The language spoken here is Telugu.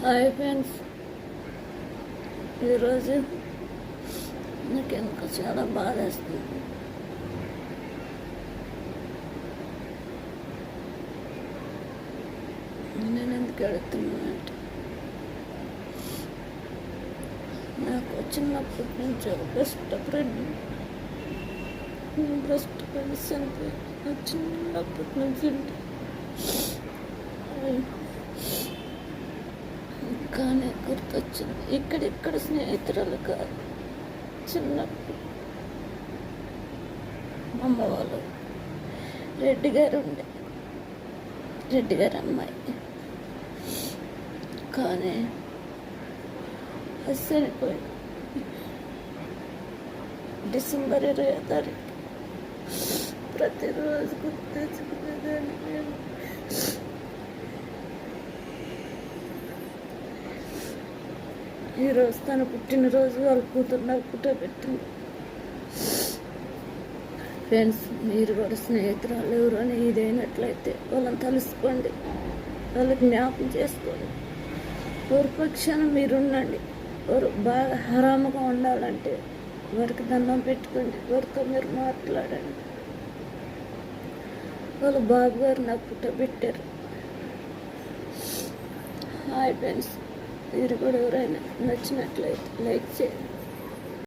హాయ్ ఫ్రెండ్స్, ఈరోజు నాకు ఎందుకు చాలా బాధ వేస్తుంది. నేను ఎందుకు అడుగుతున్నానంటే, నాకు చిన్నప్పటి నుంచి బెస్ట్ ఫ్రెండ్ అంటే నాకు చిన్నప్పటి నుంచి కానీ గుర్తొచ్చింది. ఇక్కడిక్కడ స్నేహితురాలు కాదు, చిన్నప్పుడు అమ్మ వాళ్ళు రెడ్డి గారు అమ్మాయి. కానీ చనిపోయి డిసెంబర్ 20వ తారీఖు ప్రతిరోజు గుర్తు తెచ్చుకునేదాన్ని. నేను ఈరోజు తన పుట్టినరోజు వాళ్ళ కూతురు నాకు పుట్టబెట్టింది. ఫ్రెండ్స్, మీరు కూడా స్నేహితురాలు ఎవరు అని ఇదైనట్లయితే వాళ్ళని తలుసుకోండి, వాళ్ళకి జ్ఞాపకం చేసుకోండి. ఎవరి పక్షాన మీరుండండి. వారు బాగా హరాముగా ఉండాలంటే వారికి దండం పెట్టుకోండి, వారితో మీరు మాట్లాడండి. వాళ్ళ బాబు గారు నాకు పుట్టబెట్టారు. హాయ్ ఫ్రెండ్స్, మీరు కూడా ఎవరైనా నచ్చినట్లయితే లైక్ చేయండి.